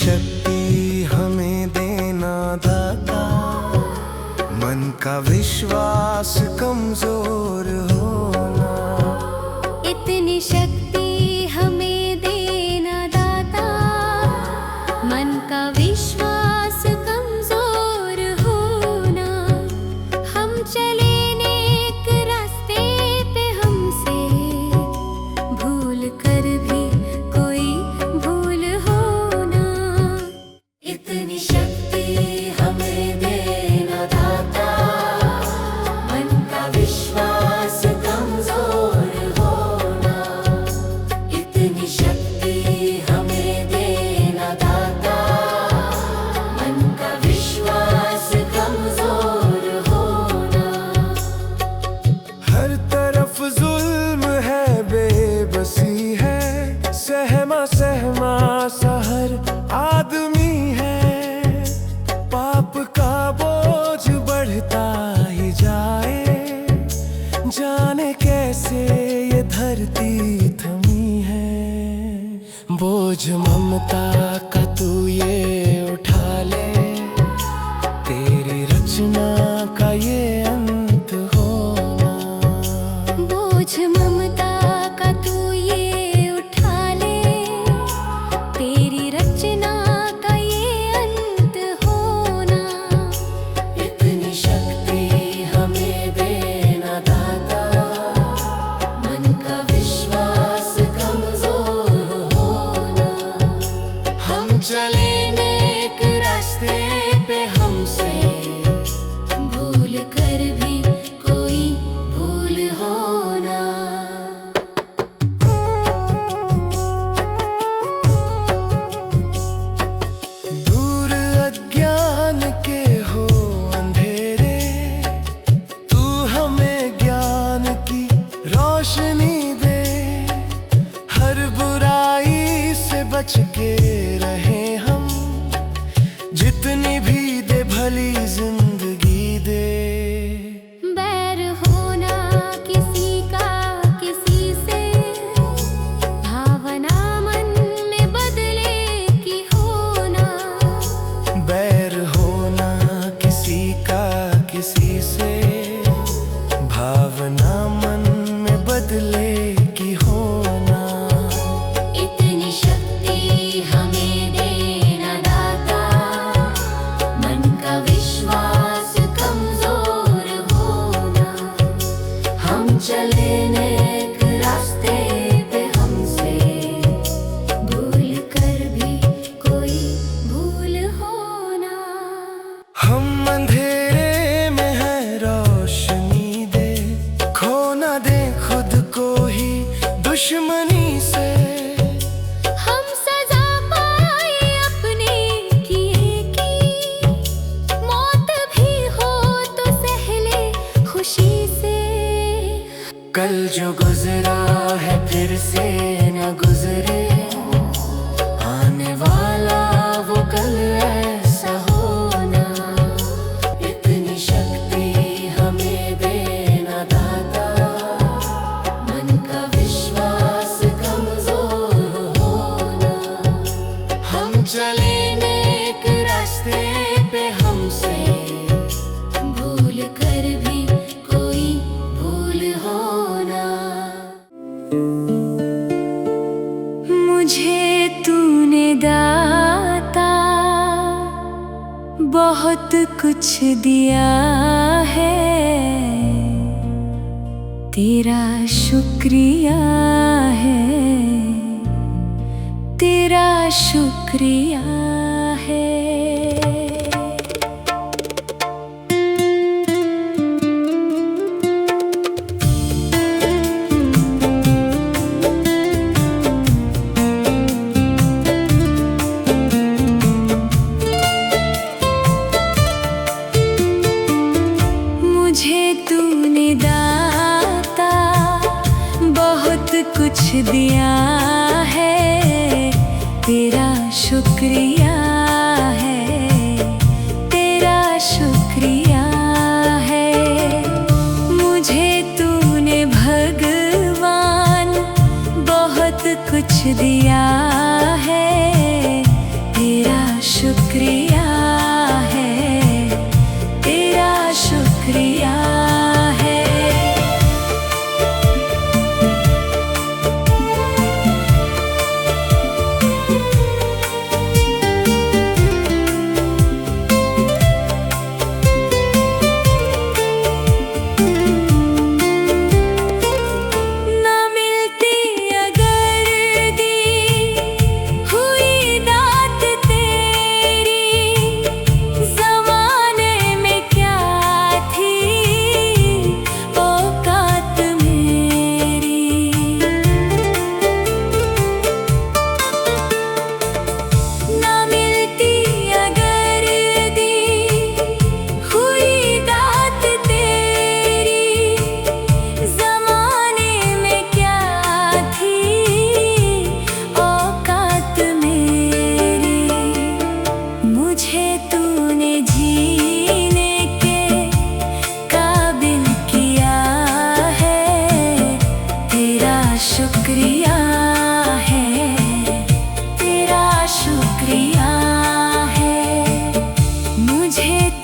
शक्ति हमें देना दाता, मन का विश्वास कमजोर होना। इतनी शक्ति हमें देना दाता, मन का विश्वास कमजोर होना। हम चले नेक रास्ते पे, हमसे भूल कर भी कोई भूल होना। इतनी शक्ति हमें देना दाता, मन का विश्वास कमजोर होना। इतनी शक्ति हमें देना दाता, मन का विश्वास कमजोर होना। हर तरफ जुल्म है, बेबसी है, सहमा सहमा सा हर आदमी है। पाप का बोझ बढ़ता ही जाए, जाने कैसे ये धरती थमी है। बोझ ममता का तू ये उठा ले, तेरी रचना का ये अंत होना। बोझ ममता का तू ये उठा ले, तेरी रचना का ये अंत होना। इतनी शक्ति हमें देना दाता, मन का विश्वास कमजोर होना। हम चले नेक रास्ते पे, हमसे भूल कर भी कोई भूल होना। दूर अज्ञान के हो अंधेरे, तू हमें ज्ञान की रोशनी दे। हर बुराई से बच के रहे हम, जितनी भी दे भली जिंदगी दे। बैर होना किसी का किसी से, भावना मन में बदले की होना। बैर होना किसी का किसी से, भावना मन में बदले की होना। इतनी शक्ति हमें देना दाता, मन का विश्वास कमजोर होना। हम चले नेक रास्ते पे, हमसे भूल कर भी कोई भूल होना। हम अंधेरे में है, रोशनी दे। खो ना दे खुद को ही दुश्मनी से। हम सजा पाए अपने किए की, मौत भी हो तो सह ले खुशी से। कल जो गुजरा है फिर से न गुजरे, आने वाला वो कल ऐसा होना। इतनी शक्ति हमें देना दाता, मन का विश्वास कमजोर होना। हम चले नेक रास्ते पे, हमसे भूल कर भी कोई भूल होना। मुझे तूने दाता बहुत कुछ दिया है, तेरा शुक्रिया है, तेरा शुक्रिया है। मुझे तूने दाता बहुत कुछ दिया है, तेरा शुक्रिया है, तेरा शुक्रिया है। मुझे तूने भगवान बहुत कुछ दिया है, तेरा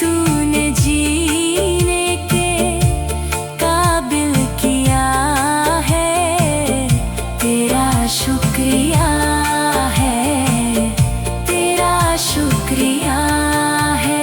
तूने जीने के काबिल किया है, तेरा शुक्रिया है, तेरा शुक्रिया है।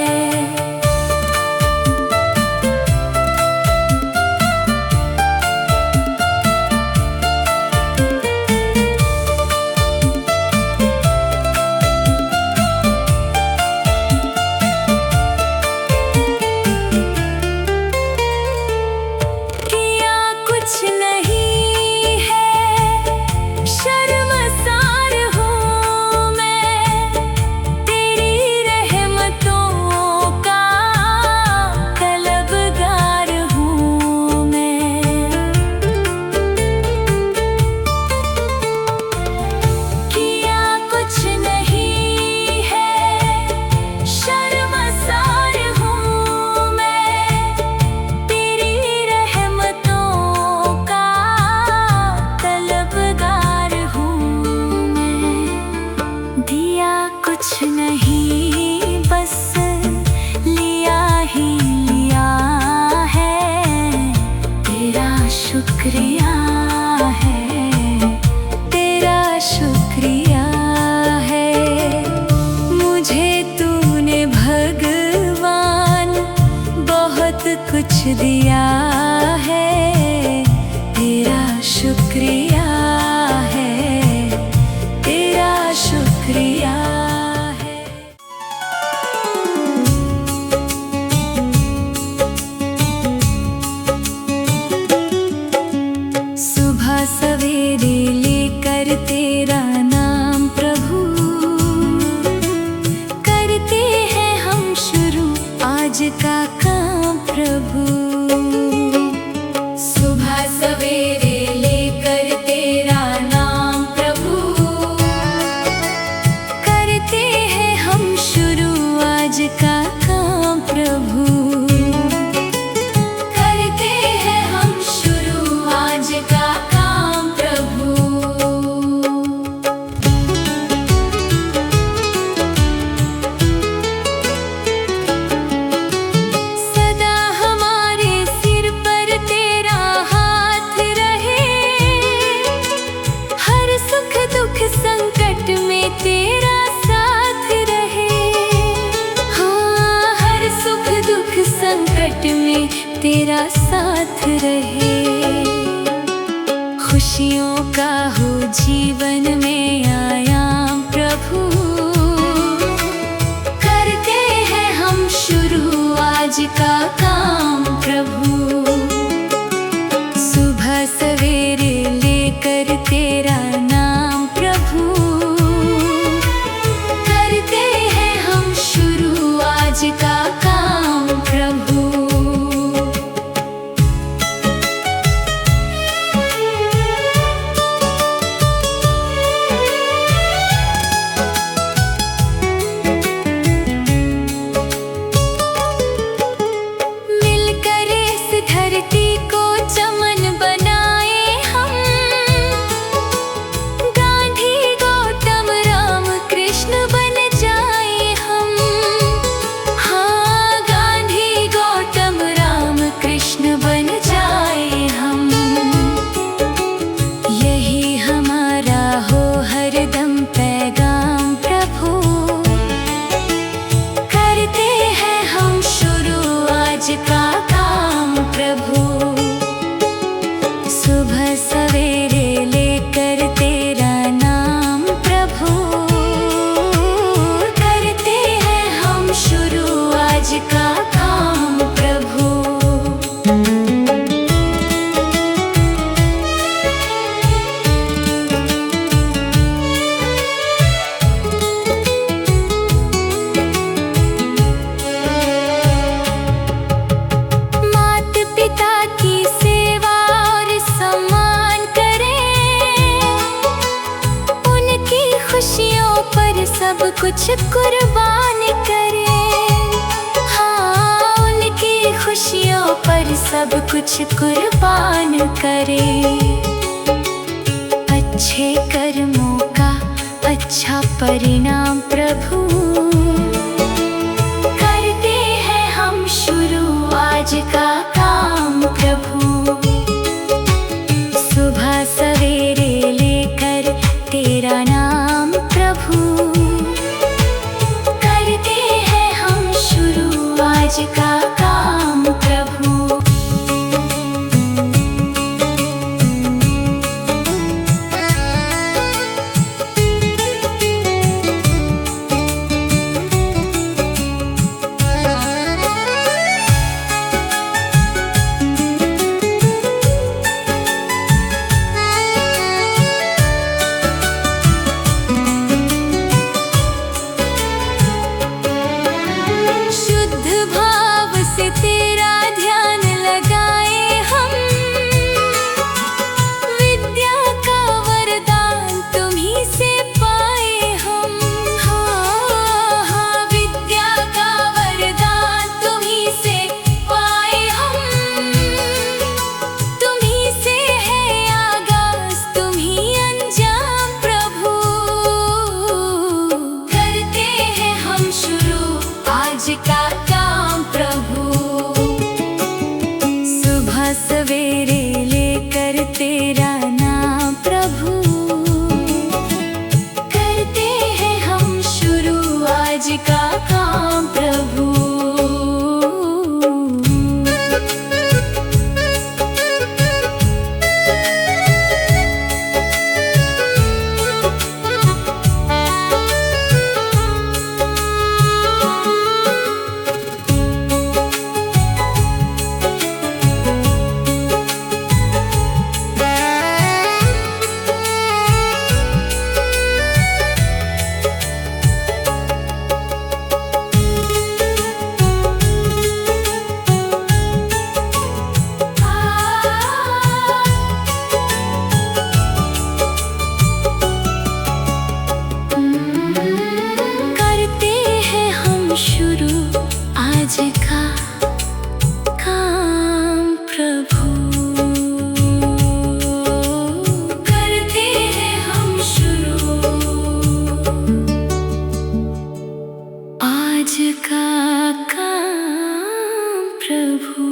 किया कुछ नहीं है, शर्मसार हूँ मैं, तेरी रहमतों का तलबगार हूँ मैं। किया कुछ नहीं है, शर्मसार हूँ मैं, तेरी रहमतों का तलबगार हूँ मैं। दिया कुछ नहीं, बस लिया ही लिया है, तेरा शुक्रिया है, तेरा शुक्रिया है। मुझे तूने भगवान बहुत कुछ दिया है, तेरा शुक्रिया है, तेरा शुक्रिया है। सुबह सवेरे लेकर तेरा नाम प्रभु, करते हैं हम शुरू आज का काम प्रभु। सुबह सवेरे लेकर तेरा नाम प्रभु, करते हैं हम शुरू आज का काम प्रभु। करते हैं हम शुरू आज का काम प्रभु। सदा हमारे सिर पर तेरा हाथ रहे, हर सुख दुख संकट में तेरा साथ रहे। हाँ, हर सुख दुख संकट में तेरा साथ रहे। खुशियों का हो जीवन में आयाम प्रभु, करते हैं हम शुरू आज का काम प्रभु। सुबह सवेरे लेकर तेरा नाम प्रभु, करते हैं हम शुरू आज का काम प्रभु। मिलकर इस धरती को चमन बनाए हम, गांधी गौतम राम कृष्ण बन जाए हम। हाँ, गांधी गौतम राम कृष्ण बन जाए हम। यही हमारा हो हरदम पैगाम प्रभु, करते हैं हम शुरू आज का काम प्रभु। सुबह सवेरे लेकर तेरा नाम प्रभु, करते हैं हम शुरू आज का काम प्रभु। मात पिता की सेवा और सम्मान करें, उनकी खुशियों पर सब कुछ कुर्बान करें। हाँ, उनकी खुशियों पर सब कुछ कुर्बान करें। अच्छे कर्मों का अच्छा परिणाम प्रभु, करते का काम प्रभु। सुबह सवेरे लेकर तेरा नाम प्रभु, करते हैं हम शुरू आज का काम प्रभु। तेरा ध्यान लगाए हम, विद्या का वरदान तुम्हीं से पाए हम। हाँ, विद्या का वरदान तुम्हीं से पाए हम। तुम्हीं से है आगाज, तुम्हीं अंजाम प्रभु, करते हैं हम शुरू आज का काम प्रभु। सवेरे लेकर तेरा नाम प्रभु, करते हैं हम शुरू आज का काम प्रभु। शुरू आज का काम प्रभु, करते हैं हम शुरू आज का काम प्रभु।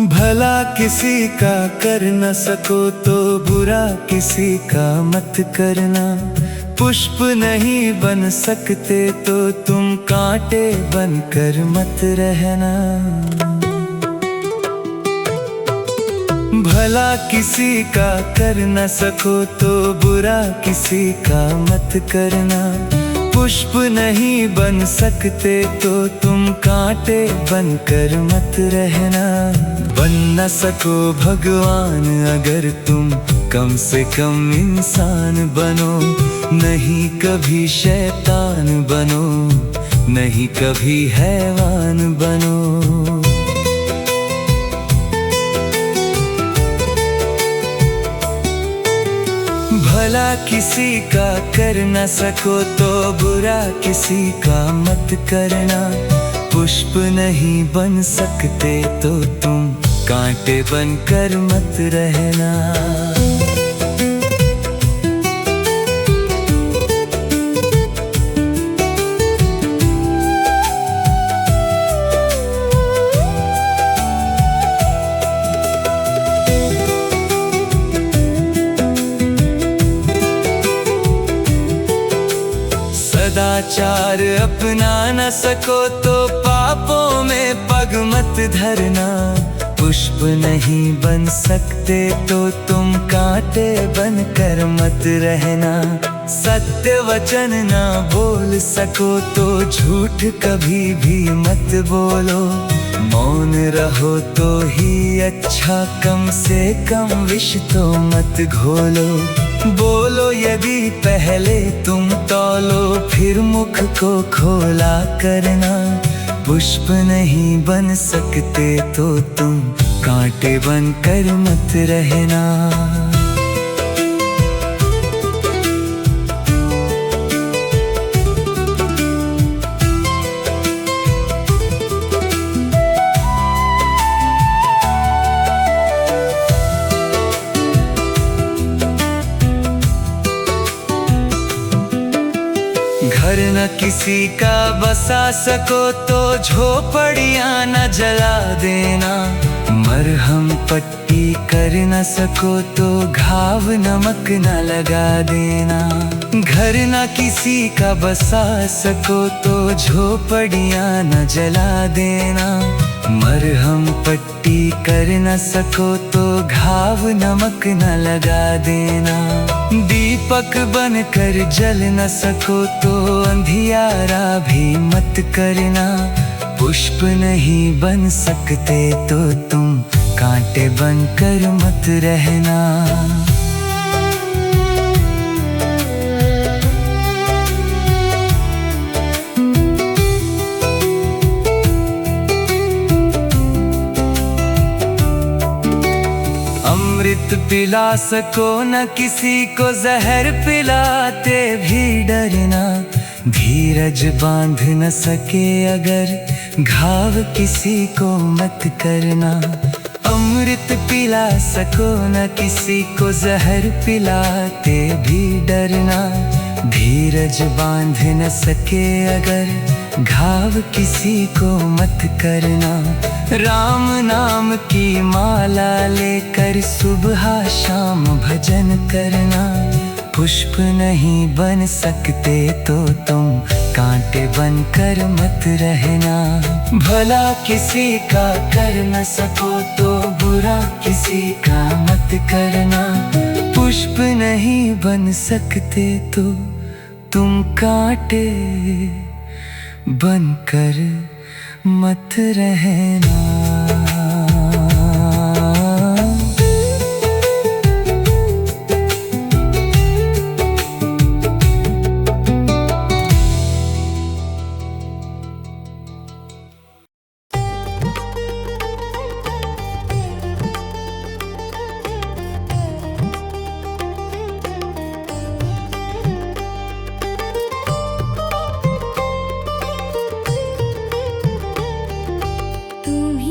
भला किसी का कर न सको तो बुरा किसी का मत करना। पुष्प नहीं बन सकते तो तुम कांटे बनकर मत रहना। भला किसी का कर न सको तो बुरा किसी का मत करना। पुष्प नहीं बन सकते तो तुम कांटे बनकर मत रहना। बन न सको भगवान अगर तुम कम से कम इंसान बनो। नहीं कभी शैतान बनो, नहीं कभी हैवान बनो। भला किसी का कर न सको तो बुरा किसी का मत करना। पुष्प नहीं बन सकते तो तुम कांटे बनकर मत रहना। सदाचार अपना न सको तो पापों में पग मत धरना। पुष्प नहीं बन सकते तो तुम कांटे बनकर मत रहना। सत्य वचन ना बोल सको तो झूठ कभी भी मत बोलो। मौन रहो तो ही अच्छा, कम से कम विष तो मत घोलो। बोलो यदि पहले तुम तौलो, फिर मुख को खोला करना। पुष्प नहीं बन सकते तो तुम कांटे बनकर मत रहना। घर न किसी का बसा सको तो झोपड़ियां न जला देना। मरहम पट्टी कर न सको तो घाव नमक न लगा देना। घर न किसी का बसा सको तो झोपड़ियां न जला देना। मरहम पट्टी कर न सको तो घाव नमक न लगा देना। दीपक बनकर जल न सको तो अंधियारा भी मत करना। पुष्प नहीं बन सकते तो तुम कांटे बनकर मत रहना। अमृत पिला सको न किसी को जहर पिलाते भी डरना। धीरज बांध न सके अगर घाव किसी को मत करना। अमृत पिला सको न किसी को जहर पिलाते भी डरना। धीरज बांध न सके अगर घाव किसी को मत करना। राम नाम की माला लेकर सुबह शाम भजन करना। पुष्प नहीं बन सकते तो तुम कांटे बनकर मत रहना। भला किसी का कर न सको तो बुरा किसी का मत करना। पुष्प नहीं बन सकते तो तुम कांटे बनकर मत रहना। तुम्हें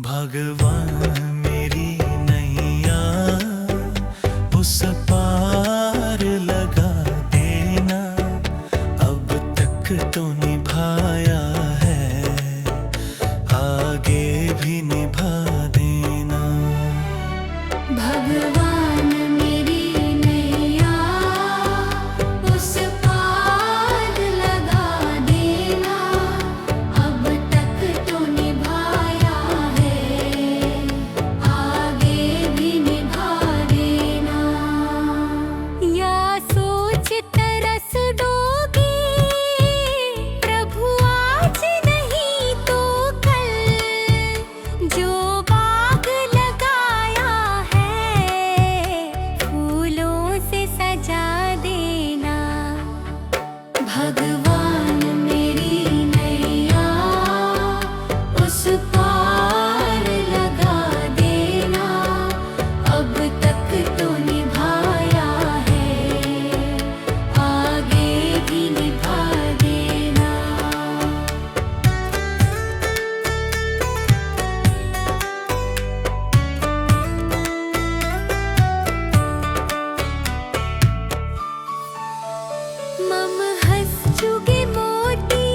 भगवान मेरी नैया उस पार लगा देना, अब तक तो निभाया है, आगे भी निभा देना। भगवान मेरी नैया उस पार लगा देना, अब तक तो निभाया है, आगे भी निभा देना। या सोच तरस दोगे प्रभु आज नहीं तो कल, जो बाग लगाया है फूलों से सजा देना। भगवान मेरी नैया उस पार लगा देना, अब तक तो निभाया है, आगे भी निभा देना। मम हंस चुगे मोती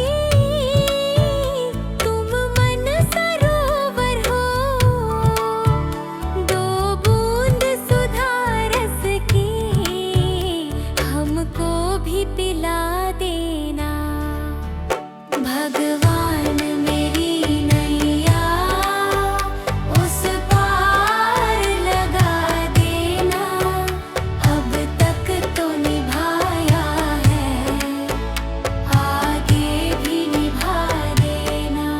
तुम मन सरोवर हो, दो बूंद सुधा रस की हमको भी पिला देना। भगवान मेरी नैया उस पार लगा देना, अब तक तो निभाया है, आगे भी निभा देना।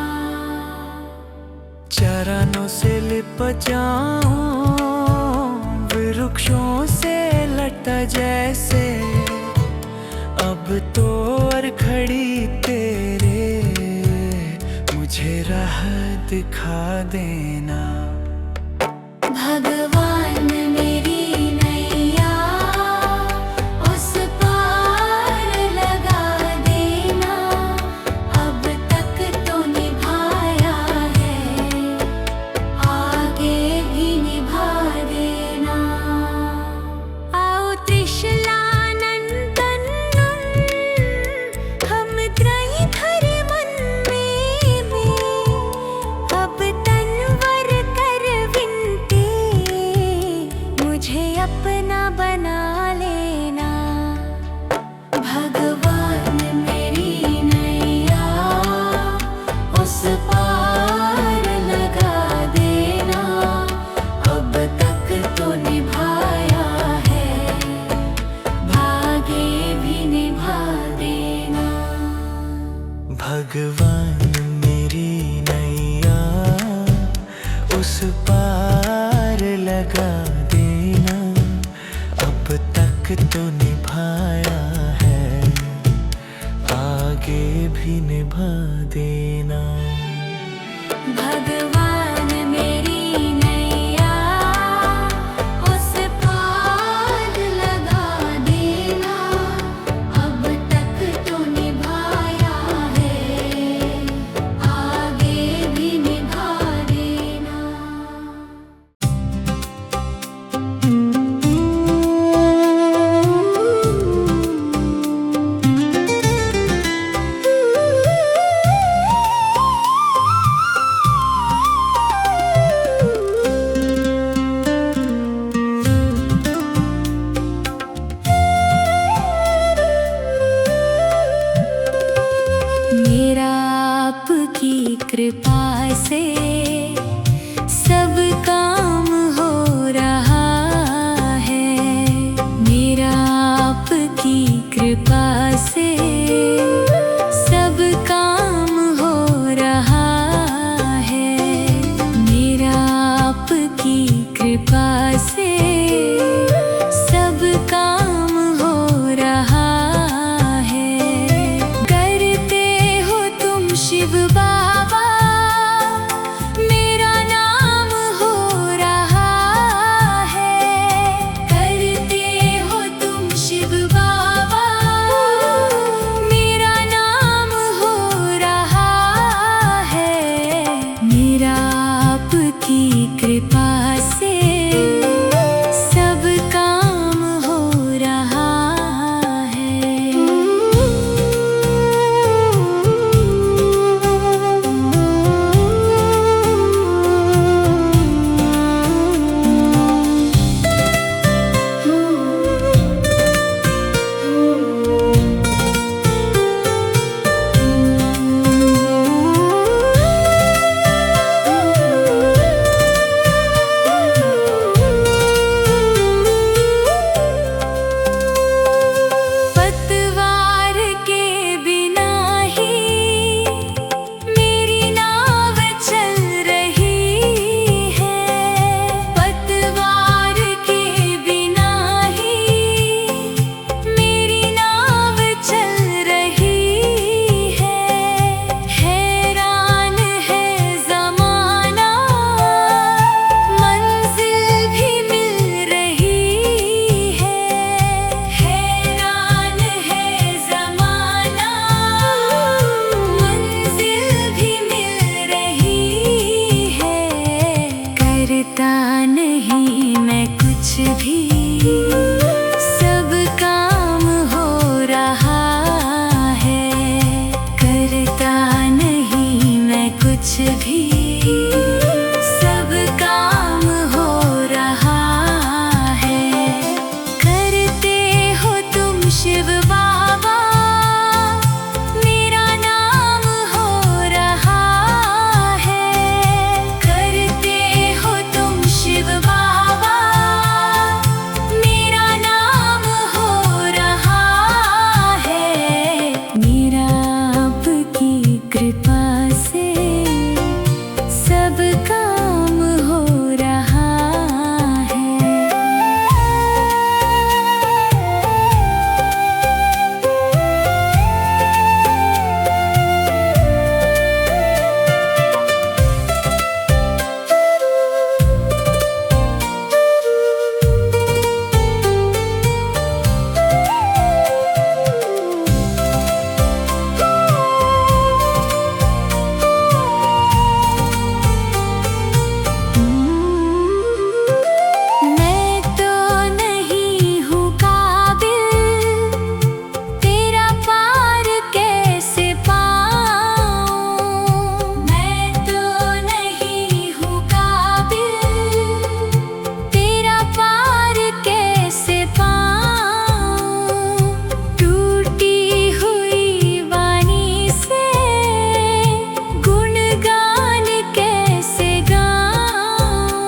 चरणों से लिप जाऊं वृक्षों से लटा जैसे, अब तो और खड़ी तेरे मुझे राह दिखा देना। भगवान मेरी नैया उस पार लगा देना, अब तक तो निभाया है, आगे भी निभा देना। आओ त्रिशलानंदन हम त्रयी धरे मन में, अब तनवर कर विनती मुझे अपना बना लेना। भगवान मेरी नैया उस पार लगा देना, अब तक तो निभाया है, आगे भी निभा देना। भगवान मेरी नैया उस पार लगा देना, अब तक तो निभाया है, आगे भी निभा देना। भगवान मेरी नैया उस पार लगा देना, अब तक तो निभाया है, आगे भी निभा देना। मेरा आपकी कृपा से सब काम हो रहा है, मेरा आपकी कृपा से सब काम हो रहा है, मेरा आपकी कृपा से सब काम हो रहा है। करते हो तुम शिव बाबा, मेरा नाम हो रहा है। करते हो तुम शिव बाबा, मेरा नाम हो रहा है। मेरा आप कृपा से सब काम हो रहा है। पतवार के बिना ही मेरी नाव चल रही है। पतवार के बिना ही मेरी नाव चल रही है। हैरान है ज़माना, मंजिल भी मिल रही है। हैरान है ज़माना, मंजिल भी मिल रही है। करता नहीं मैं कुछ भी, सब काम हो रहा है। करता नहीं मैं कुछ भी, सब काम हो रहा है। करते हो तुम शिव बाबा, मेरा नाम हो रहा है। करते हो तुम शिव बाबा, मेरा नाम हो रहा है। मेरा आपकी कृपा से सब काम हो रहा है। मैं तो नहीं हूँ काबिल, तेरा पार कैसे पाऊँ। मैं तो नहीं हूँ काबिल, तेरा पार कैसे पाऊँ। टूटी हुई वाणी से गुणगान कैसे गाऊँ।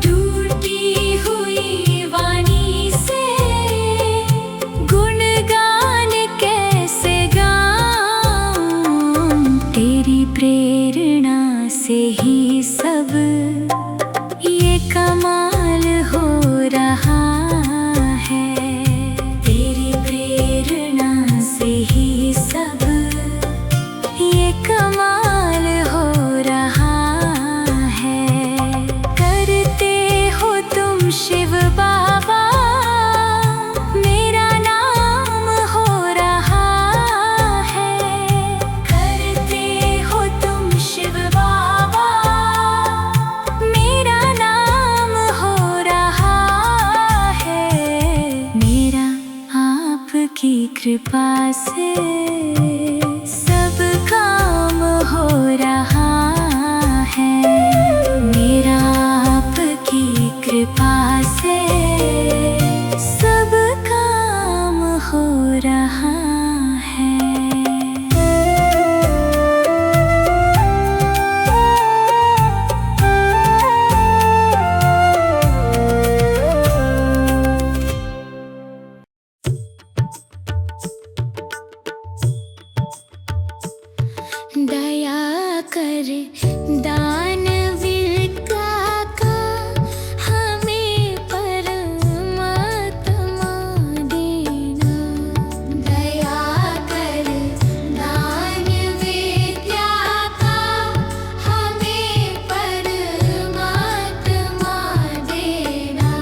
टूटी हुई वाणी से गुणगान कैसे गाऊँ। तेरी प्रेरणा से ही सब ये कमाल हो रहा है। तेरी प्रेरणा से ही सब ये कमाल हो रहा है। करते हो तुम शिव बाबा, मेरा नाम हो रहा है। करते हो तुम शिव बाबा, मेरा नाम हो रहा है। मेरा आपकी कृपा से सब काम हो रहा है। मेरा आपकी कृपा से सब काम हो रहा है। दया कर दानवीर का हमें परमात्मा देना। दया कर दानवीर का हमें परमात्मा देना।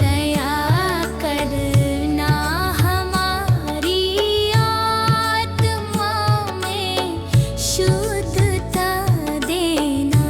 दया करना हमारी आत्मा में शुद्धता देना।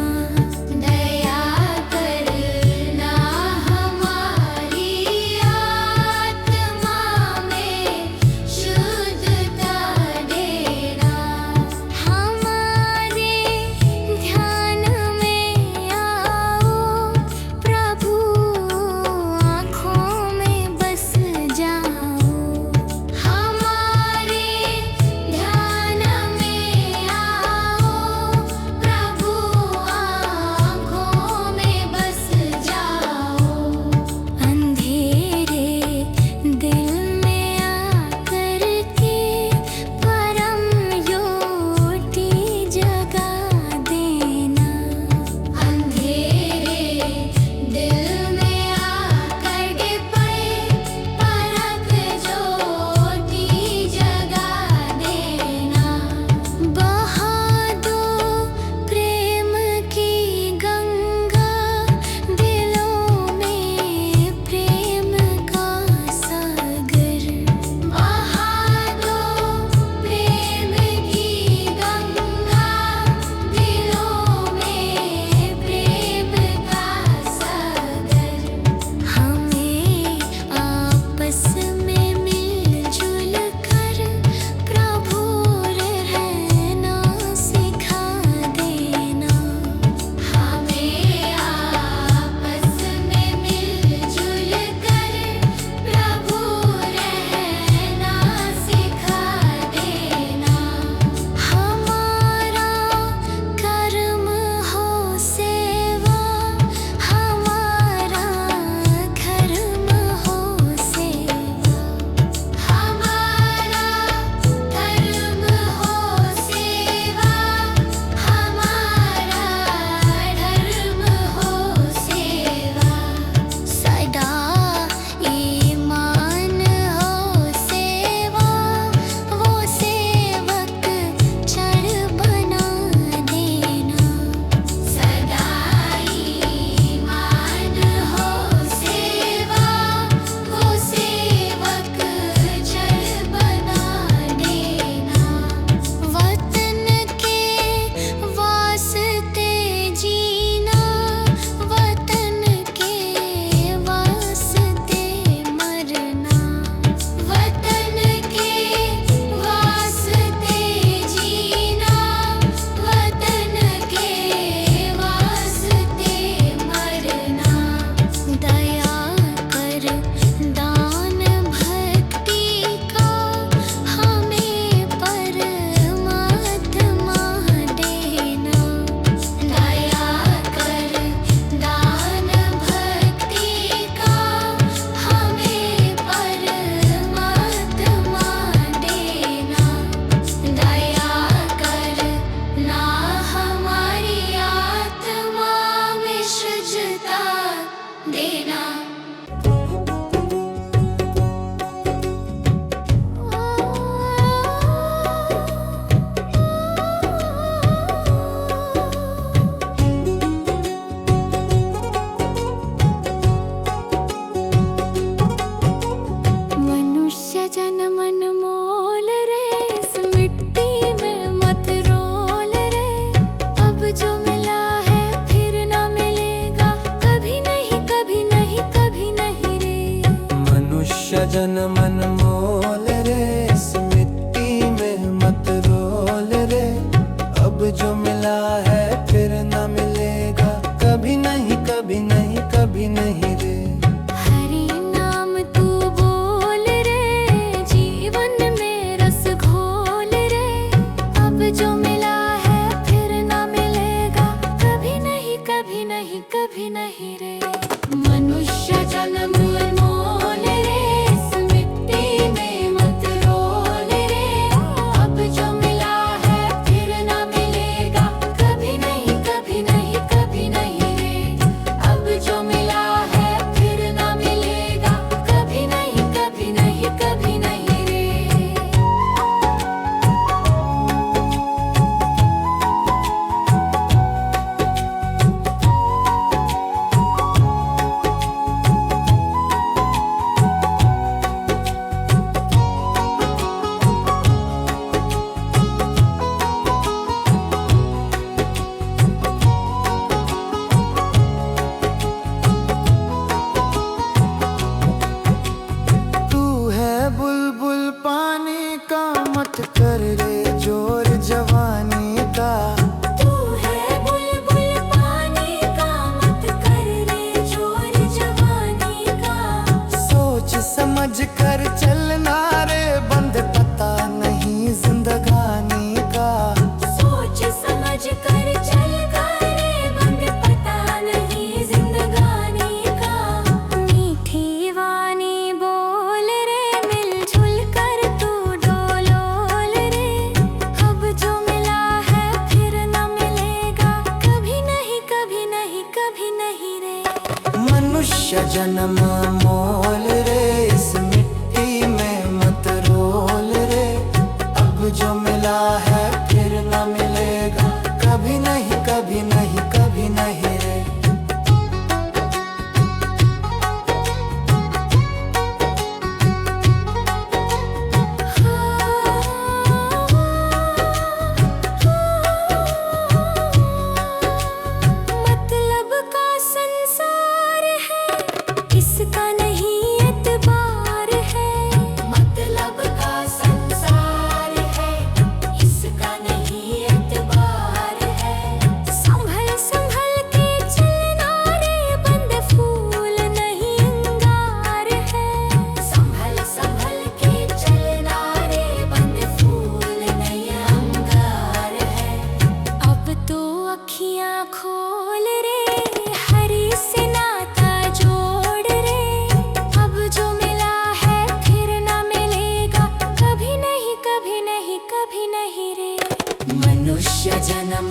जो मिला है फिर न मिलेगा, कभी नहीं कभी नहीं कभी नहीं रे। हरि नाम तू बोल रे, जीवन में रस घोल रे। अब जो मिला है फिर न मिलेगा, कभी नहीं कभी नहीं कभी नहीं रे। मनुष्य जन्म अनमोल रे, इस मिट्टी में मत रोल रे। अब जो मिला है फिर न मिलेगा, कभी नहीं कभी नहीं कभी नहीं रे। अब जो मिला है फिर न मिलेगा, कभी नहीं कभी नहीं कभी नहीं रे। तू है बुलबुल पानी का, मत कर रे जोर जवानी का। तू है बुलबुल पानी का, मत कर रे जोर जवानी का। सोच समझ कर चलना रे, बंद पता नहीं जिंदगानी का। सोच समझ कर चल करे, बंद पता नहीं जिंदगानी का। मीठी वाणी बोल रे, मिलजुल कर तू डोलोल रे। अब जो मिला है फिर न मिलेगा, कभी नहीं कभी नहीं कभी नहीं रे। मनुष्य जन्म मोल रे, इस मिट्टी में मत रोल रे। अब जो मिला है फिर न मिलेगा, कभी नहीं कभी नहीं कभी नहीं रे। मतलब का संसार है, इसका नहीं एतबार है। मतलब का संसार है, इसका नहीं एतबार है। संभल संभल के चलना रे, बंद फूल नहीं अंगार है। संभल संभल के चलना रे, बंद फूल नहीं अंगार है। अब तो अखियां खोल रे, हरि से नाता जोड़ रे। अब जो मिला है फिर न मिलेगा, कभी नहीं कभी नहीं कभी नहीं रे। मनुष्य जन्म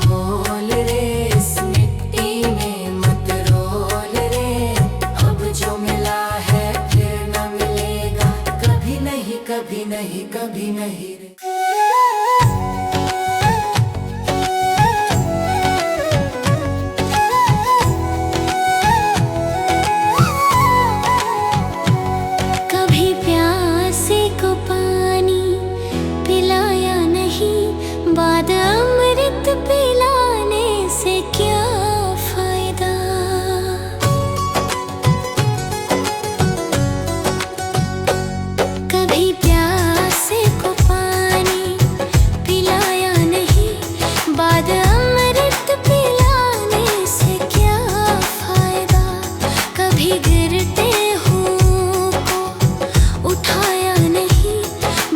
मोल रे, इस मिट्टी में मत रोल रे। अब जो मिला है फिर न मिलेगा, कभी नहीं कभी नहीं कभी नहीं रे। कभी प्यासे को पानी पिलाया नहीं, बाद अमृत पिलाने से क्या फायदा। कभी प्यासे को पानी पिलाया नहीं, बाद अमृत पिलाने से क्या फायदा। कभी गिरते हूँ को उठाया नहीं,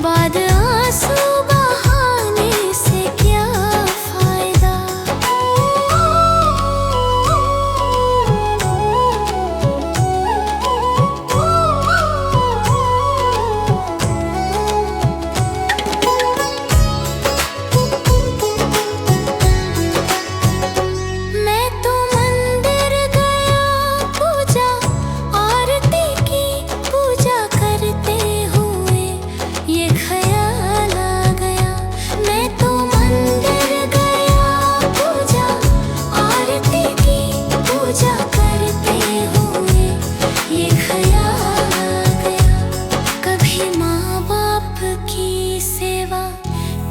बाद आंसू बहाने से क्या फायदा। मैं तो मंदिर गया पूजा आरती की, पूजा करते हुए ये ख्याल आ गया। मैं तो मंदिर गया पूजा आरती की, पूजा करते हुए ये ख्याल आ गया। कभी माँ बाप की सेवा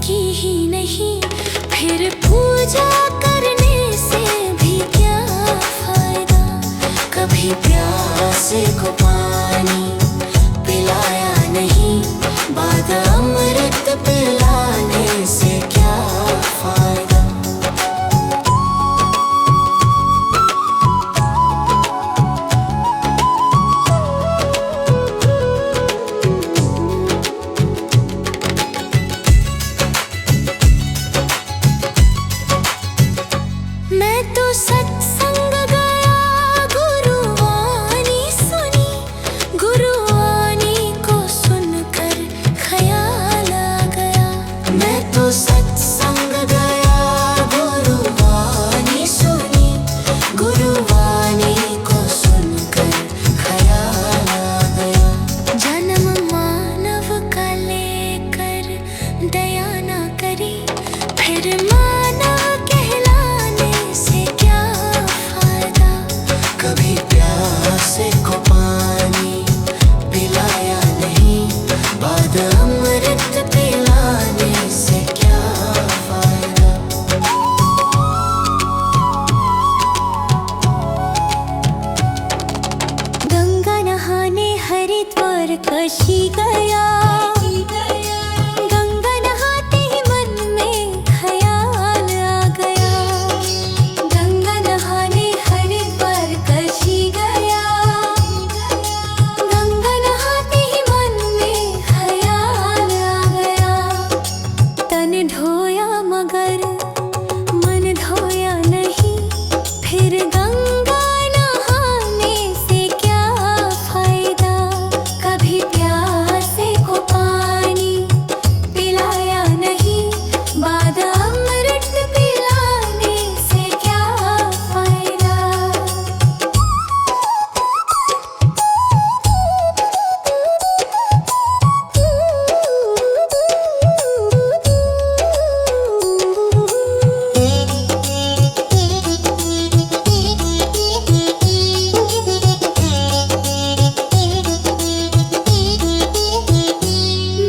की ही नहीं, फिर पूजा करने से भी क्या फायदा। कभी प्यासे को पानी पिलाया नहीं, बाद अमृत पिलाने से क्या फायदा। सत्संग गया, गुरुवाणी सुनी, गुरुवाणी को सुनकर ख्याल आ गया। मैं तो सत्संग गया, गुरुवाणी सुनी, गुरुवाणी को सुनकर ख्याल आ गया। जन्म मानव का लेकर दया ना करी, फिर मानव कहलाने से क्या फायदा। कभी प्यासे को पानी पिलाया नहीं, बाद अमृत पिलाने से क्या फायदा। गंगा नहाने हरिद्वार काशी गया, गंगा नहाते ही मन में ख्याल आ गया। गंगा नहाने हरिद्वार काशी गया, गंगा नहाते ही मन में ख्याल आ गया। तन धोया मगर मन धोया नहीं, फिर गंगा नहाने से क्या फायदा। कभी प्यासे को पानी पिलाया नहीं, बाद अमृत पिलाने से क्या फायदा।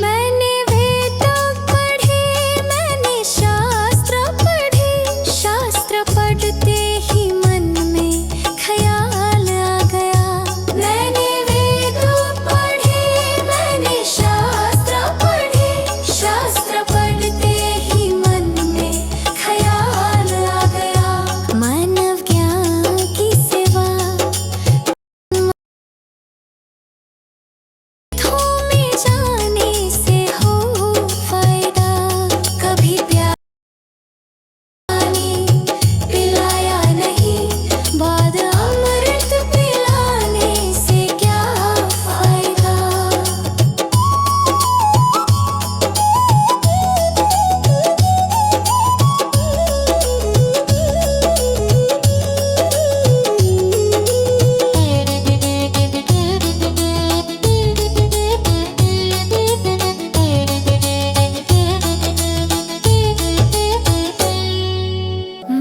मैंने वेद पढ़े, मैंने शास्त्र पढ़े, शास्त्र पढ़ते ही मन में ख्याल आ गया। मैंने वेद पढ़े, मैंने शास्त्र पढ़े, शास्त्र पढ़ते ही मन में ख्याल आ गया। मानव ज्ञान की सेवा में जाने से हो फायदा। कभी पानी पिलाया नहीं, बाद अमृत पिलाने से क्या फायदा।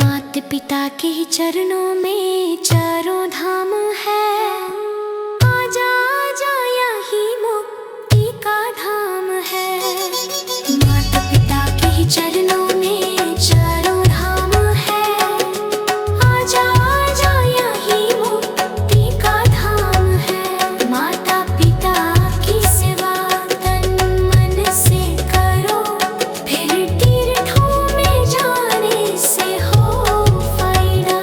माता पिता के ही चरणों में चारों धाम है। आजा आजा यही मुक्ति का धाम है। माता पिता के ही चरणों में चारों धाम है। आजा आजा यही मुक्ति का धाम है। माता पिता की सेवा तन मन से करो, फिर तीर्थों में जाने से हो फायदा।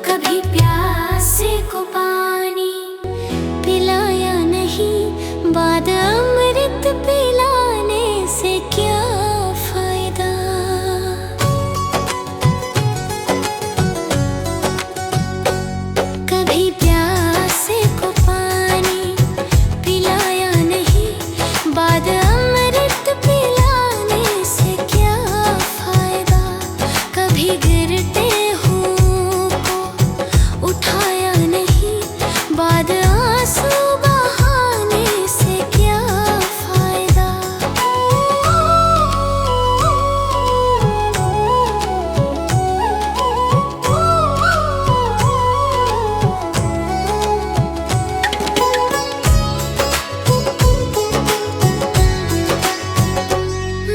कभी प्यासे को पानी पिलाया नहीं, बाद अमृत पिलाने से क्या फायदा। कभी प्यासे को पानी पिलाया नहीं, बाद अमृत पिलाने से क्या फायदा। कभी गिरते हुओं को उठाया नहीं, बाद आंसू बहाने से क्या फायदा।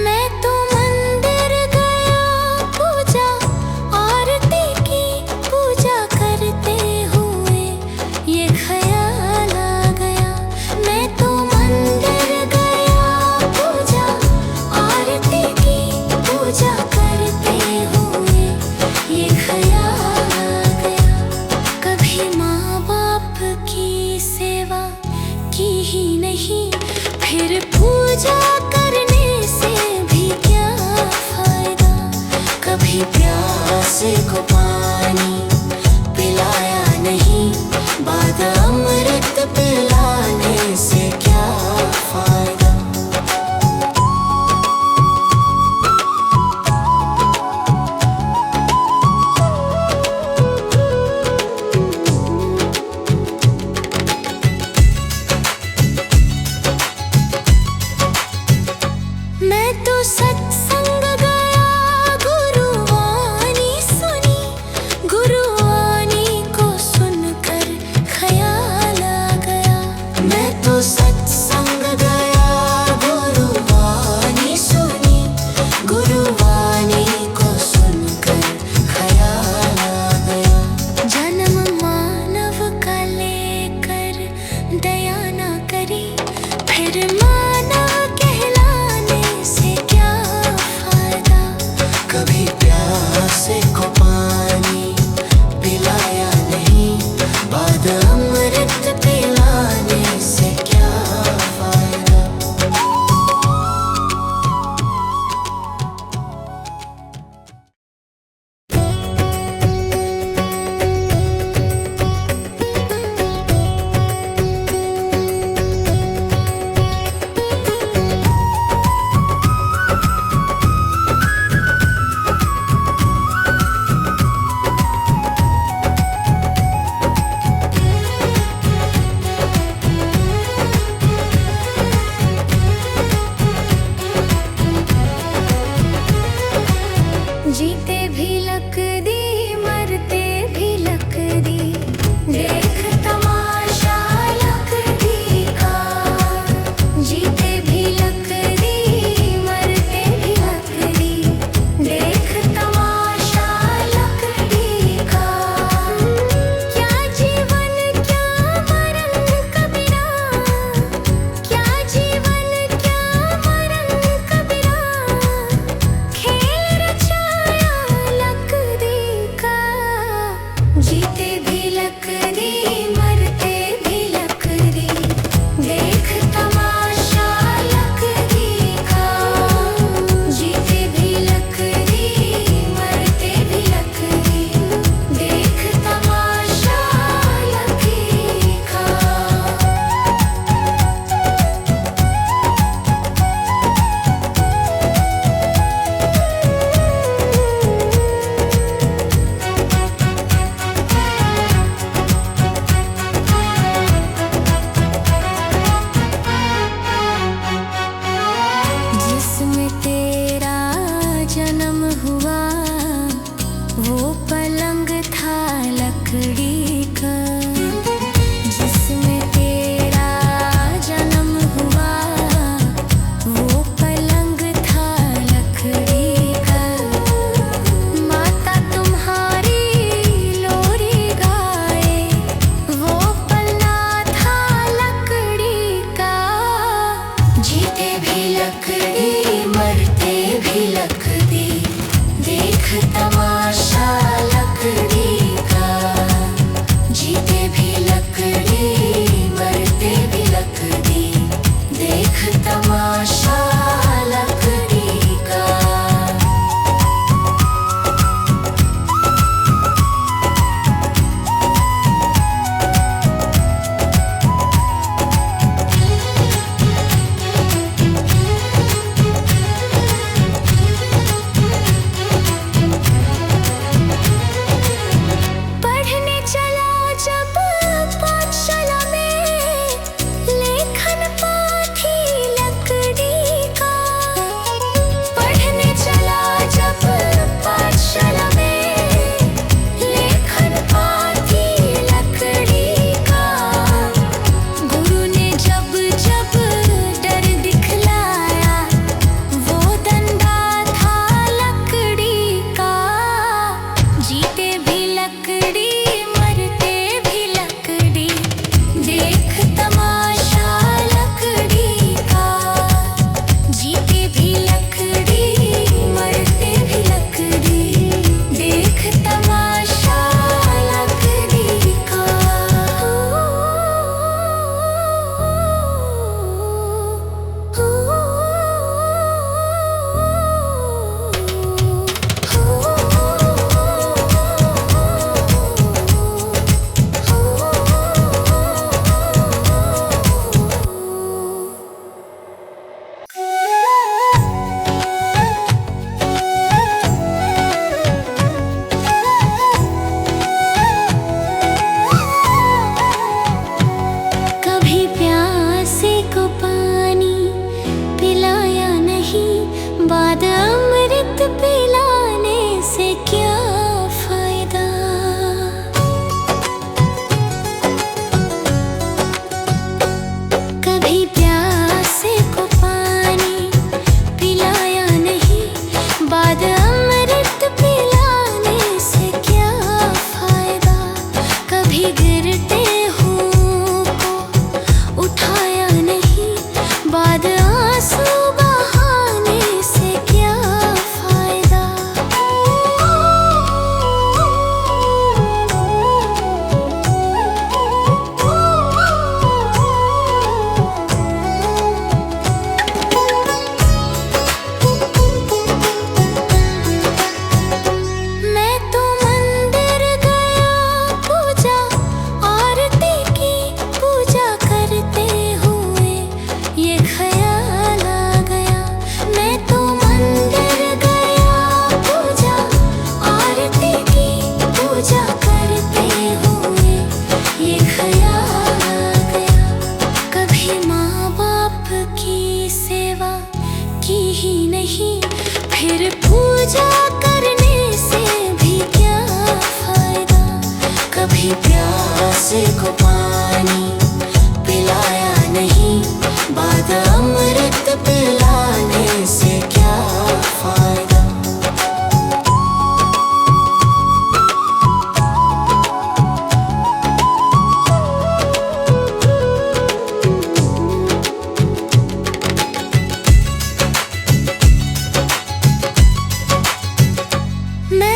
मैं तो मंदिर गया, पूजा आरती की, पूजा करते हुए ये ख्याल आ गया। मैं तो मंदिर गया, पूजा आरती की, पूजा करते हुए ये ख्याल आ गया। कभी माँ बाप की सेवा की ही नहीं, फिर पूजा करने से भी क्या फायदा। कभी प्यासे को पानी बाद अमृत पिलाने से क्या फायदा। मैं तो सत्संग गया, गुरुवाणी सुनी, गुरुवाणी को सुनकर ख्याल आ गया। मैं तो सत्संग गया, गुरुवाणी सुनी, गुरुवाणी को सुनकर ख्याल आ गया। जन्म मानव का लेकर दया ना करी, फिर मानव कहलाने से क्या फायदा। कभी प्यासे को पानी पिलाया नहीं, बाद अमृत पिलाने से क्या फायदा। जीते भी लक दी, मरते भी लक दी, देख तमाशा लक दी का। जीते भी लक दी, मरते भी लक दी, देख तमाशा लक दी का। क्या जीवन क्या मरण कबीरा, क्या जीवन क्या मरण कबीरा। खेल रचाया लक दी का। जीते भी लक दी, मरते भी लक दी, देख तमाशा लक दी का। जीते भी लक दी, मरते भी लक दी, देख तमाशा लक दी का। जिसमें तेरा जन्म हुआ, वो पलंग था लकड़ी का। जिसमें तेरा जन्म हुआ, वो पलंग था लकड़ी का। माता तुम्हारी लोरी गाए, वो पल्ला था लकड़ी का। जीते भी लकड़ी, मरते भी लकड़ी, देख तमाशा लकड़ी का।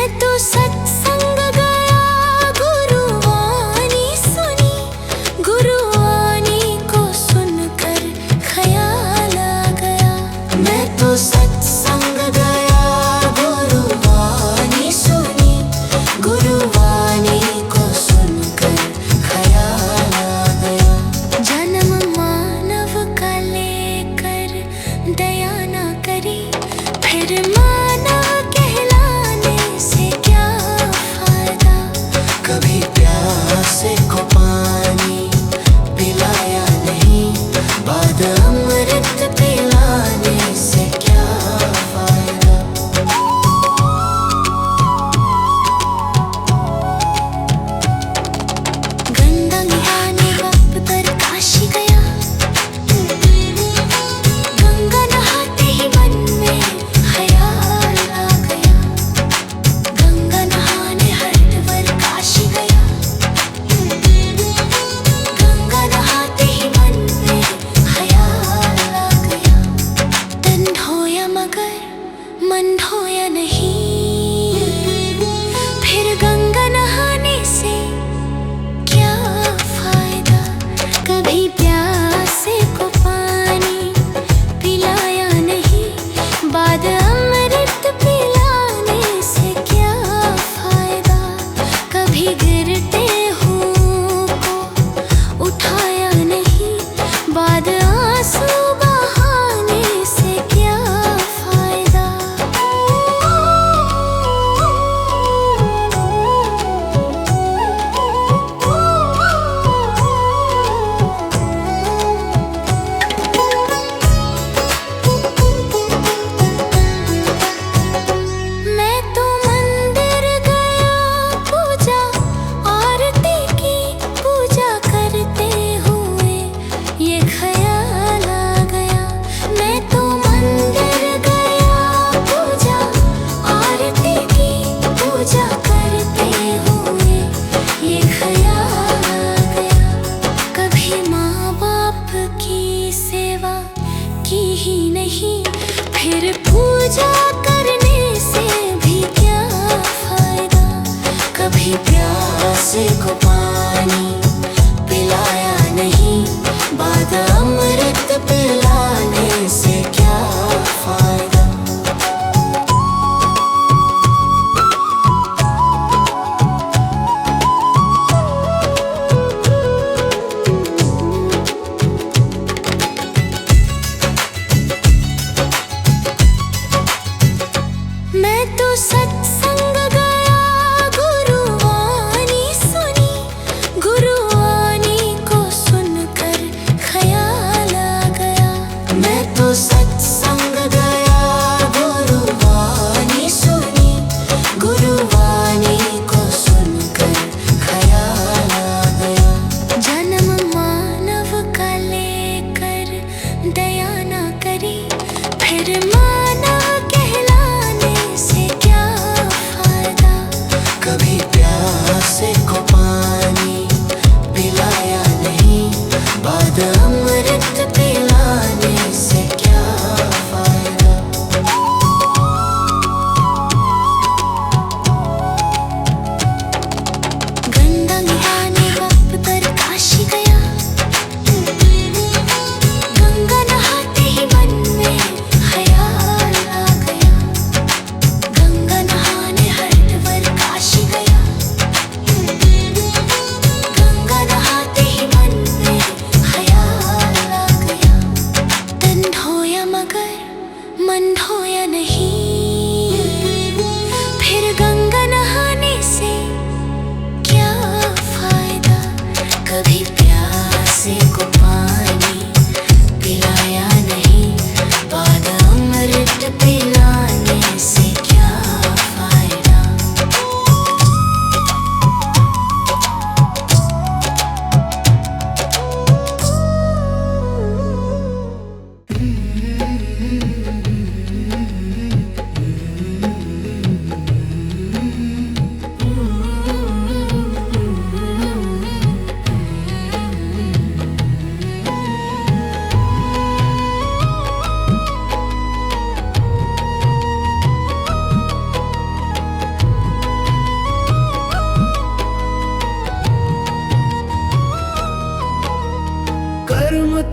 मैं तो सत्संग गया, गुरुवाणी सुनी, गुरुवाणी को सुनकर ख्याल आ गया। मैं तो सत्संग गया, गुरुवाणी सुनी, गुरुवाणी को सुनकर ख्याल आ गया। जन्म मानव का लेकर दया न करी, फिर मानव कहलाने से क्या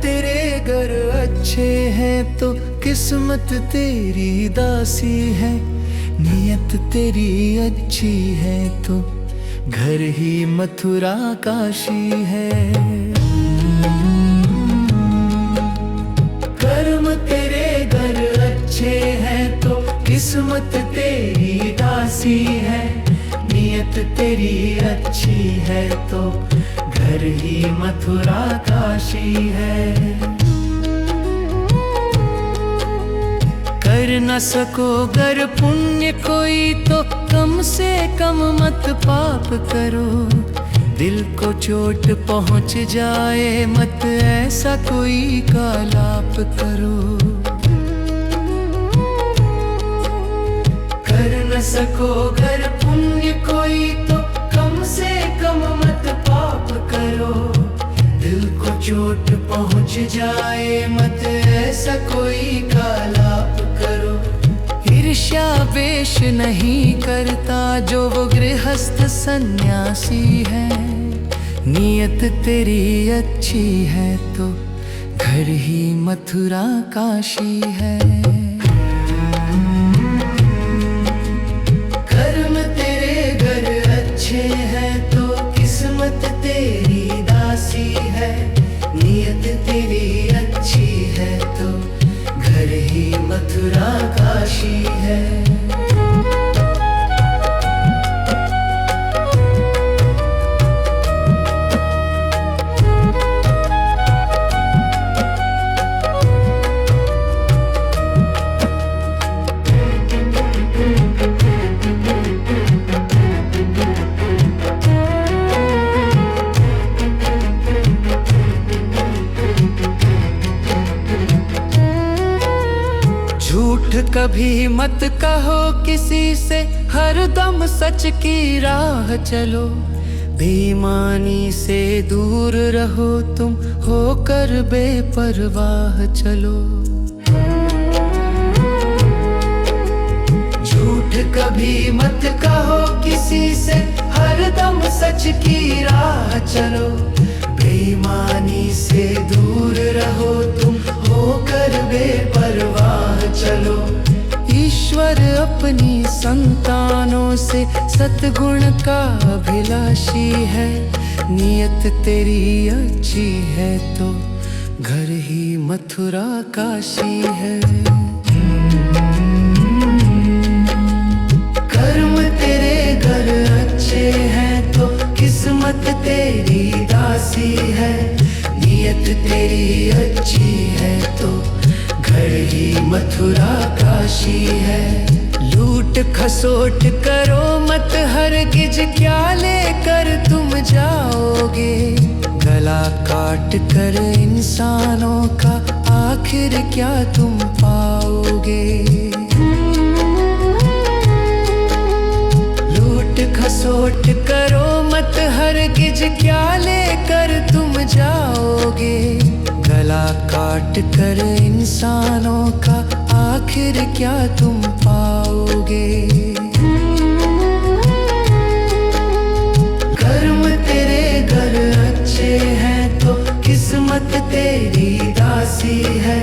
तेरे घर अच्छे हैं तो किस्मत तेरी दासी है, नियत तेरी अच्छी है तो घर ही मथुरा काशी है। कर्म तेरे घर अच्छे हैं तो किस्मत तेरी दासी है, नियत तेरी अच्छी है तो घर ही मथुरा काशी है। कर न सको गर पुण्य कोई तो कम से कम मत पाप करो, दिल को चोट पहुंच जाए मत ऐसा कोई कालाप करो। कर न सको गर पुण्य कोई तो कम से कम मत पाप करो, दिल को चोट पहुंच जाए मत ऐसा कोई कालाप करो। ईर्ष्या वेश नहीं करता जो वो गृहस्थ सन्यासी है, नियत तेरी अच्छी है तो घर ही मथुरा काशी है। कर्म तेरे घर अच्छे हैं तो किस्मत तेरी दासी है, नियत तेरी अच्छी है तो घर ही मथुरा काशी है। झूठ कभी मत कहो किसी से, हरदम सच की राह चलो। बेईमानी से दूर रहो तुम, होकर बेपरवाह चलो। झूठ कभी मत कहो किसी से, हरदम सच की राह चलो। बेईमानी से दूर रहो तुम, होकर बेपरवाह चलो। ईश्वर अपनी संतानों से सतगुण का अभिलाषी है, नियत तेरी अच्छी है तो घर ही मथुरा काशी है। कर्म तेरे घर अच्छे हैं तो किस्मत तेरी दासी है, नियत तेरी अच्छी है तो घर ही मथुरा काशी है। लूट खसोट करो मत हरगिज, क्या लेकर तुम जाओगे। गला काट कर इंसानों का आखिर क्या तुम पाओगे। लूट खसोट करो मत हरगिज, क्या लेकर तुम जाओगे। गला काट कर इंसानों का आखिर क्या तुम पाओगे। कर्म तेरे घर अच्छे हैं तो किस्मत तेरी दासी है,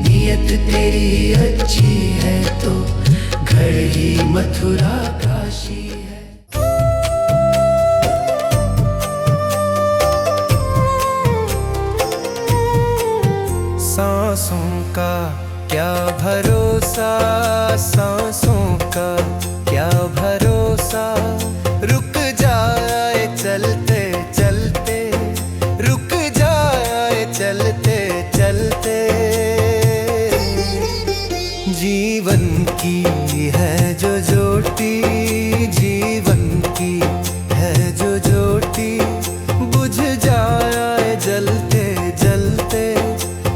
नियत तेरी अच्छी है तो घर ही मथुरा काशी है। सांसों का क्या भरोसा, सांसों का क्या भरोसा। रुक जाए चलते चलते, रुक जाए चलते चलते। जीवन की है जो ज्योति, जीवन की है जो ज्योति। बुझ जाए जलते जलते,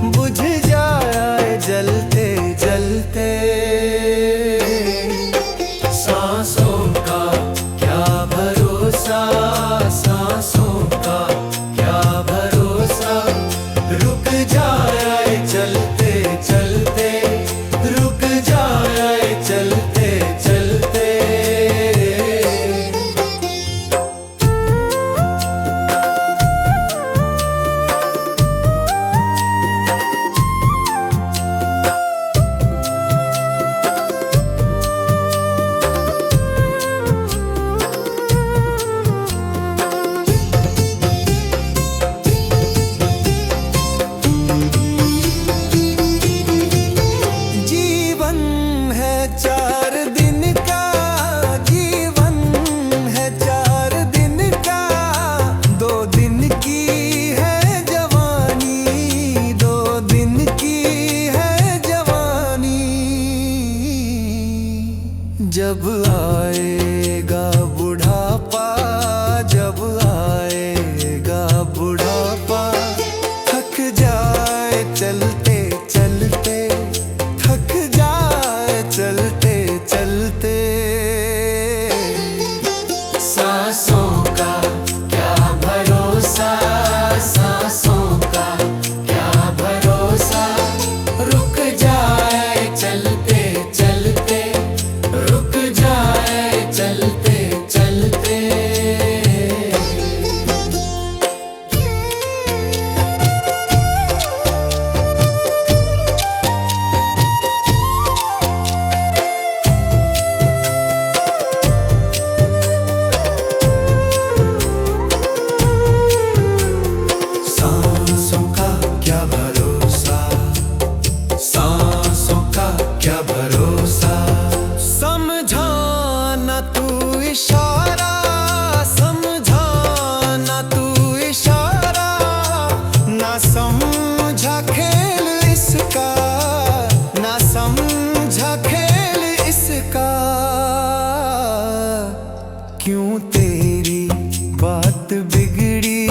बुझ जाए जलते जलते। क्यों तेरी बात बिगड़ी